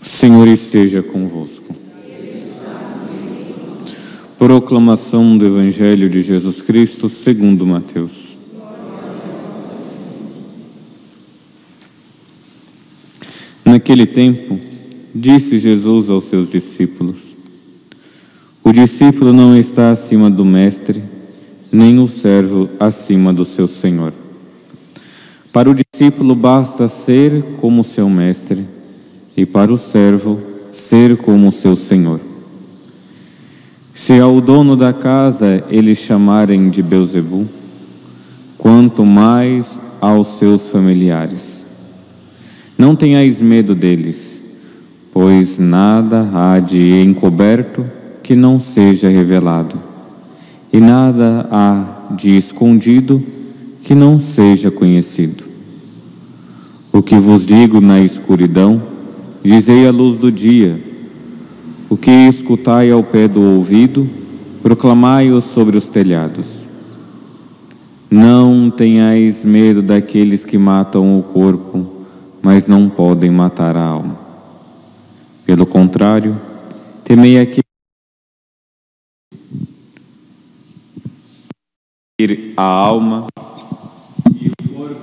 Senhor esteja convosco. Proclamação do Evangelho de Jesus Cristo segundo Mateus. Naquele tempo, disse Jesus aos seus discípulos: o discípulo não está acima do mestre, nem o servo acima do seu senhor. Para o discípulo basta ser como seu mestre, e para o servo ser como seu senhor. Se ao dono da casa eles chamarem de Belzebu, quanto mais aos seus familiares. Não tenhais medo deles, pois nada há de encoberto que não seja revelado, e nada há de escondido que não seja conhecido. O que vos digo na escuridão, dizei à luz do dia. O que escutai ao pé do ouvido, proclamai-o sobre os telhados. Não tenhais medo daqueles que matam o corpo, mas não podem matar a alma. Pelo contrário, temei aquele que a alma e o corpo.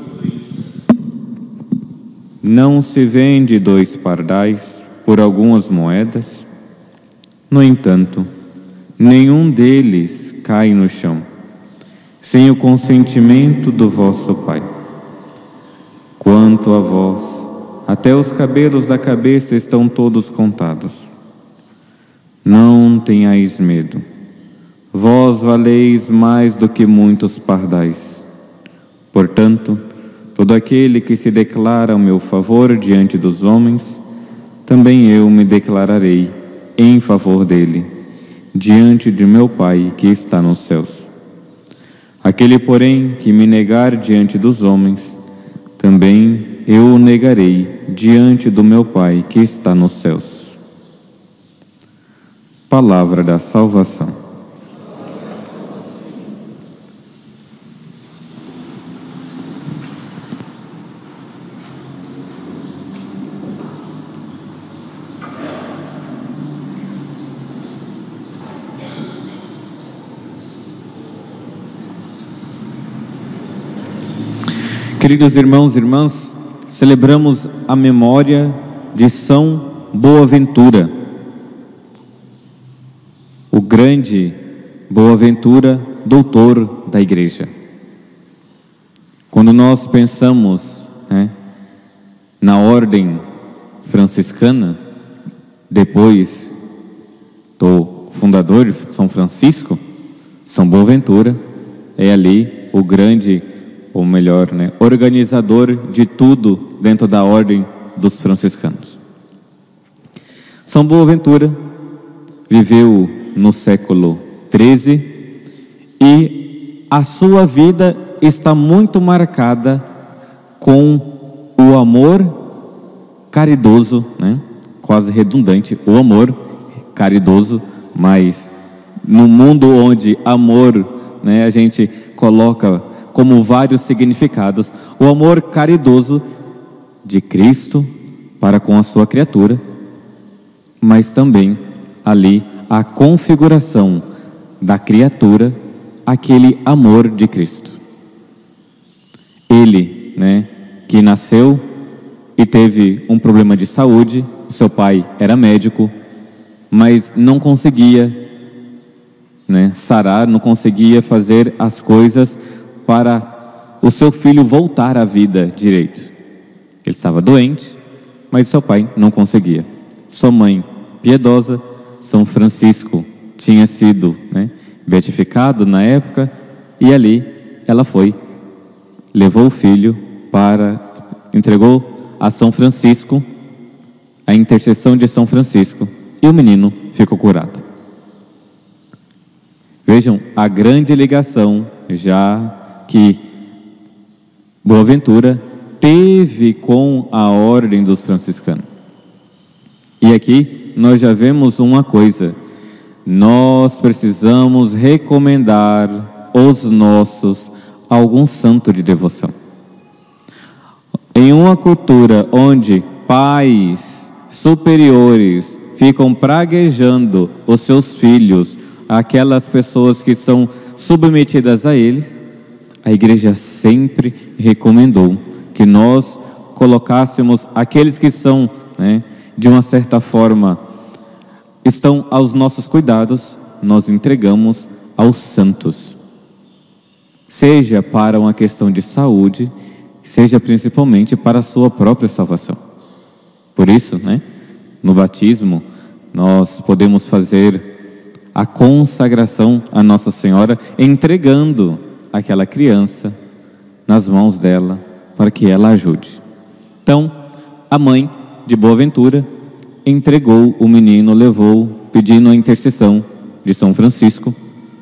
Não se vende 2 pardais por algumas moedas? No entanto, nenhum deles cai no chão, sem o consentimento do vosso Pai. Quanto a vós, até os cabelos da cabeça estão todos contados. Não tenhais medo. Vós valeis mais do que muitos pardais. Portanto, todo aquele que se declara ao meu favor diante dos homens, também eu me declararei em favor dele, diante de meu Pai que está nos céus. Aquele, porém, que me negar diante dos homens, também eu o negarei diante do meu Pai que está nos céus. Palavra da salvação. Queridos irmãos e irmãs, celebramos a memória de São Boaventura, o grande Boaventura, doutor da Igreja. Quando nós pensamos na ordem franciscana, depois do fundador de São Francisco, São Boaventura é ali o grande, ou melhor, organizador de tudo dentro da ordem dos franciscanos. São Boaventura viveu no século XIII e a sua vida está muito marcada com o amor caridoso, quase redundante, o amor caridoso, mas no mundo onde amor, a gente coloca como vários significados, o amor caridoso de Cristo para com a sua criatura, mas também ali a configuração da criatura, aquele amor de Cristo. Ele, que nasceu e teve um problema de saúde, o seu pai era médico, mas não conseguia sarar, não conseguia fazer as coisas para o seu filho voltar à vida direito. Ele estava doente, mas seu pai não conseguia. Sua mãe, piedosa, São Francisco, tinha sido beatificado na época, e ali ela foi, levou o filho entregou a São Francisco, a intercessão de São Francisco, e o menino ficou curado. Vejam a grande ligação já que Boaventura teve com a ordem dos franciscanos. E aqui nós já vemos uma coisa: nós precisamos recomendar os nossos a algum santo de devoção. Em uma cultura onde pais superiores ficam praguejando os seus filhos, aquelas pessoas que são submetidas a eles, a igreja sempre recomendou que nós colocássemos aqueles que são, de uma certa forma, estão aos nossos cuidados, nós entregamos aos santos. Seja para uma questão de saúde, seja principalmente para a sua própria salvação. Por isso, no batismo, nós podemos fazer a consagração à Nossa Senhora, entregando aquela criança nas mãos dela, para que ela ajude. Então, a mãe de Boaventura entregou o menino, levou, pedindo a intercessão de São Francisco,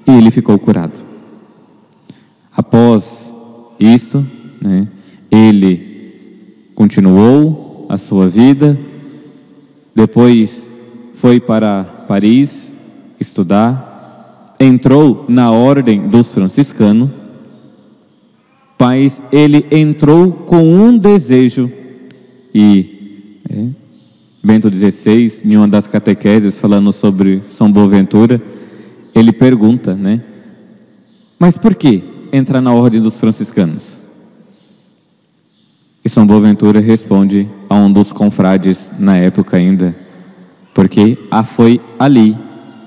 e ele ficou curado. Após isso, ele continuou a sua vida, depois foi para Paris estudar, entrou na ordem dos franciscanos, mas ele entrou com um desejo, e Bento XVI, em uma das catequeses falando sobre São Boaventura, ele pergunta, mas por que entrar na ordem dos franciscanos? E São Boaventura responde a um dos confrades na época ainda: porque foi ali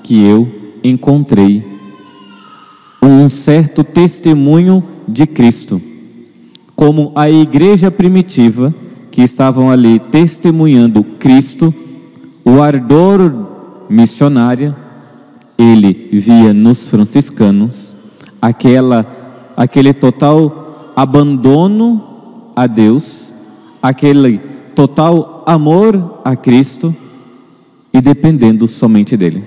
que eu encontrei um certo testemunho de Cristo, como a igreja primitiva que estavam ali testemunhando Cristo, o ardor missionário, ele via nos franciscanos aquele total abandono a Deus, aquele total amor a Cristo e dependendo somente dele.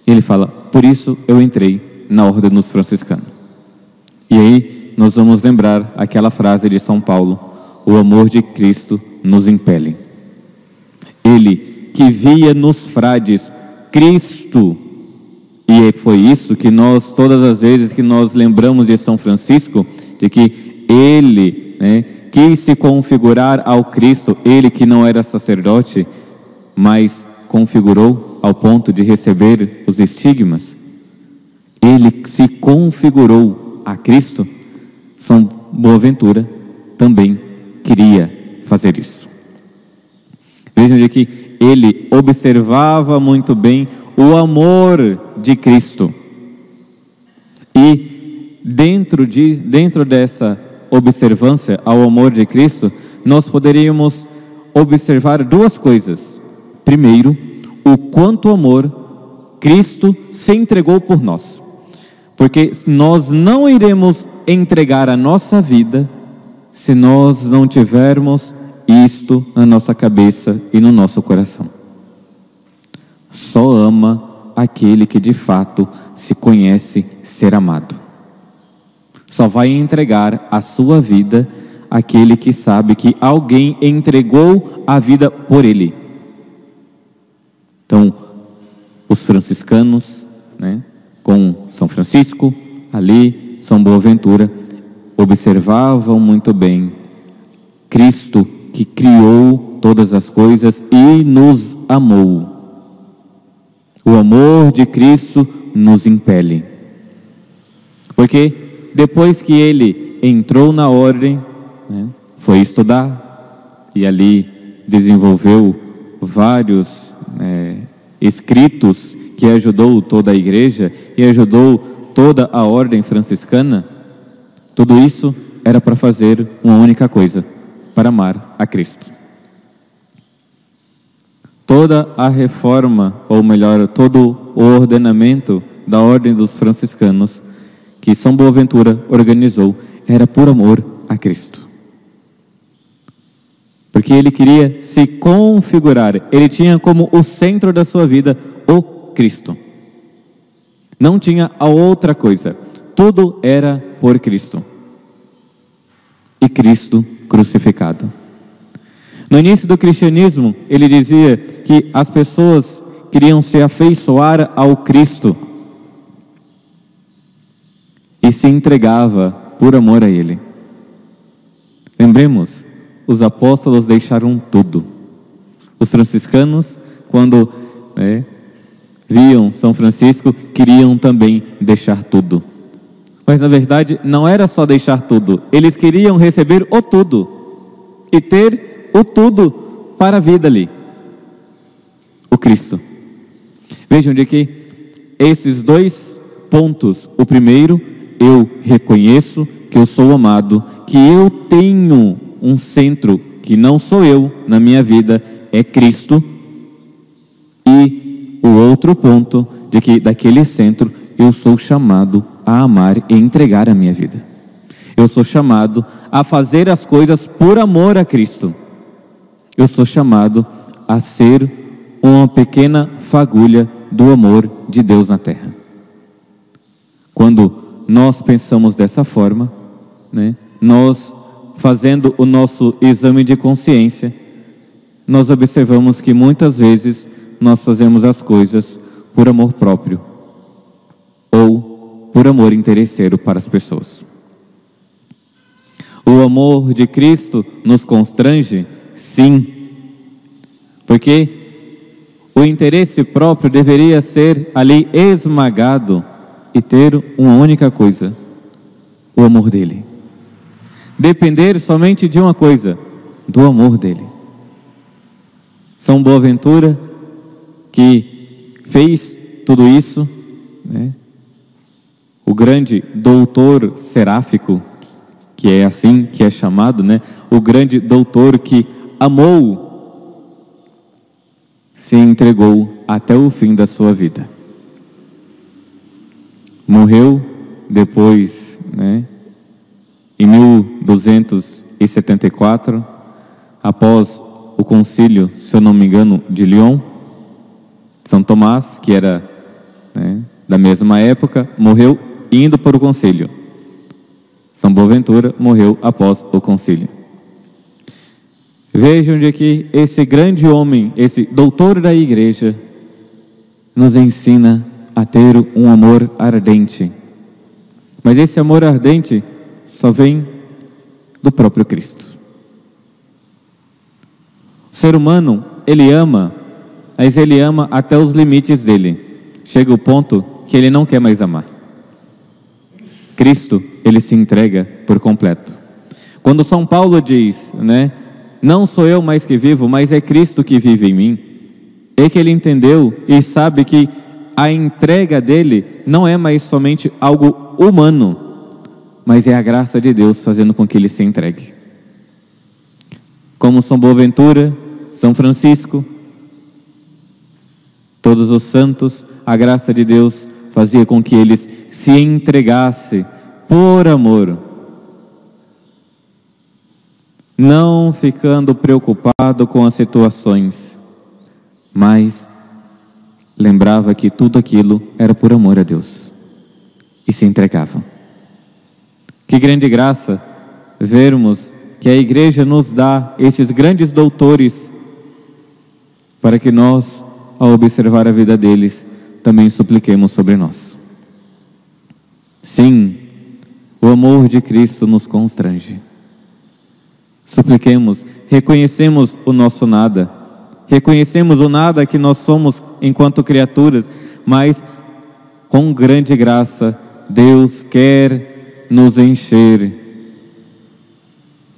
Ele fala: por isso eu entrei na ordem dos franciscanos. E aí nós vamos lembrar aquela frase de São Paulo: o amor de Cristo nos impele. Ele que via nos frades Cristo, e foi isso que nós, todas as vezes que nós lembramos de São Francisco, de que ele quis se configurar ao Cristo, ele que não era sacerdote, mas configurou ao ponto de receber os estigmas. Ele se configurou a Cristo. São Boaventura também queria fazer isso. Vejam de que ele observava muito bem o amor de Cristo. E dentro dessa observância ao amor de Cristo, nós poderíamos observar duas coisas. Primeiro, o quanto amor Cristo se entregou por nós. Porque nós não iremos entregar a nossa vida se nós não tivermos isto na nossa cabeça e no nosso coração. Só ama aquele que de fato se conhece ser amado. Só vai entregar a sua vida aquele que sabe que alguém entregou a vida por ele. Então, os franciscanos, com São Francisco, ali, São Boaventura, observavam muito bem Cristo que criou todas as coisas e nos amou. O amor de Cristo nos impele. Porque depois que ele entrou na ordem, foi estudar e ali desenvolveu vários escritos que ajudou toda a igreja e ajudou toda a ordem franciscana. Tudo isso era para fazer uma única coisa: para amar a Cristo. Toda a reforma, ou melhor, todo o ordenamento da ordem dos franciscanos que São Boaventura organizou era por amor a Cristo. Porque ele queria se configurar, ele tinha como o centro da sua vida o Cristo. Não tinha a outra coisa, tudo era por Cristo. E Cristo crucificado. No início do cristianismo, ele dizia que as pessoas queriam se afeiçoar ao Cristo e se entregava por amor a Ele. Lembremos, os apóstolos deixaram tudo. Os franciscanos, quando viam São Francisco, queriam também deixar tudo. Mas na verdade não era só deixar tudo, eles queriam receber o tudo e ter o tudo para a vida ali, o Cristo. Vejam de que esses dois pontos: o primeiro, eu reconheço que eu sou amado, que eu tenho um centro que não sou eu na minha vida, é Cristo. E o outro ponto, de que daquele centro eu sou chamado a amar e entregar a minha vida. Eu sou chamado a fazer as coisas por amor a Cristo. Eu sou chamado a ser uma pequena fagulha do amor de Deus na terra. Quando nós pensamos dessa forma, nós fazendo o nosso exame de consciência, nós observamos que muitas vezes nós fazemos as coisas por amor próprio ou por amor interesseiro para as pessoas. O amor de Cristo nos constrange? Sim, porque o interesse próprio deveria ser ali esmagado e ter uma única coisa: o amor dele. Depender somente de uma coisa: do amor dele. São Boaventura, que fez tudo isso, o grande doutor seráfico, que é assim que é chamado, o grande doutor que amou, se entregou até o fim da sua vida. Morreu depois, em 1274, após o concílio, se eu não me engano, de Lyon. São Tomás, que era da mesma época, morreu indo para o concílio. São Boaventura morreu após o concílio. Vejam de que esse grande homem, esse doutor da igreja, nos ensina a ter um amor ardente. Mas esse amor ardente só vem do próprio Cristo. O ser humano, ele ama, mas ele ama até os limites dele. Chega o ponto que ele não quer mais amar. Cristo, ele se entrega por completo. Quando São Paulo diz, não sou eu mais que vivo, mas é Cristo que vive em mim, é que ele entendeu e sabe que a entrega dele não é mais somente algo humano, mas é a graça de Deus fazendo com que ele se entregue. Como São Boaventura, São Francisco, todos os santos, a graça de Deus fazia com que eles se entregassem por amor, não ficando preocupado com as situações, mas lembrava que tudo aquilo era por amor a Deus e se entregavam. Que grande graça vermos que a igreja nos dá esses grandes doutores para que nós, ao observar a vida deles, também supliquemos sobre nós. Sim, o amor de Cristo nos constrange. Supliquemos, reconhecemos o nosso nada, reconhecemos o nada que nós somos enquanto criaturas, mas com grande graça Deus quer nos encher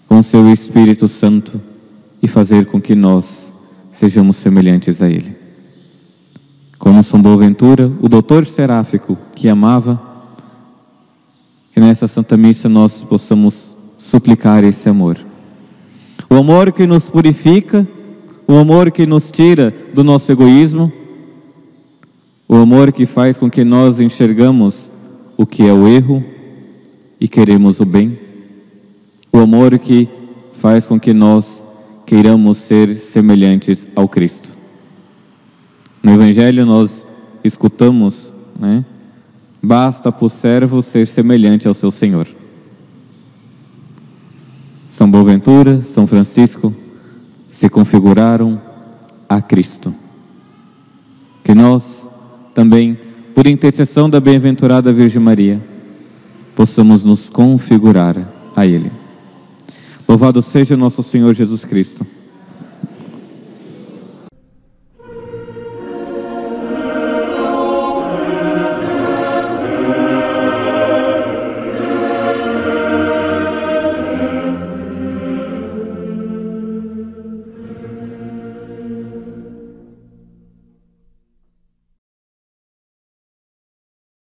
com seu Espírito Santo e fazer com que nós sejamos semelhantes a Ele. Como São Boaventura, o doutor seráfico que amava, que nessa Santa Missa nós possamos suplicar esse amor. O amor que nos purifica, o amor que nos tira do nosso egoísmo, o amor que faz com que nós enxergamos o que é o erro e queremos o bem, o amor que faz com que nós queiramos ser semelhantes ao Cristo. No Evangelho nós escutamos, basta para o servo ser semelhante ao seu Senhor. São Boaventura, São Francisco se configuraram a Cristo. Que nós também, por intercessão da bem-aventurada Virgem Maria, possamos nos configurar a Ele. Louvado seja nosso Senhor Jesus Cristo,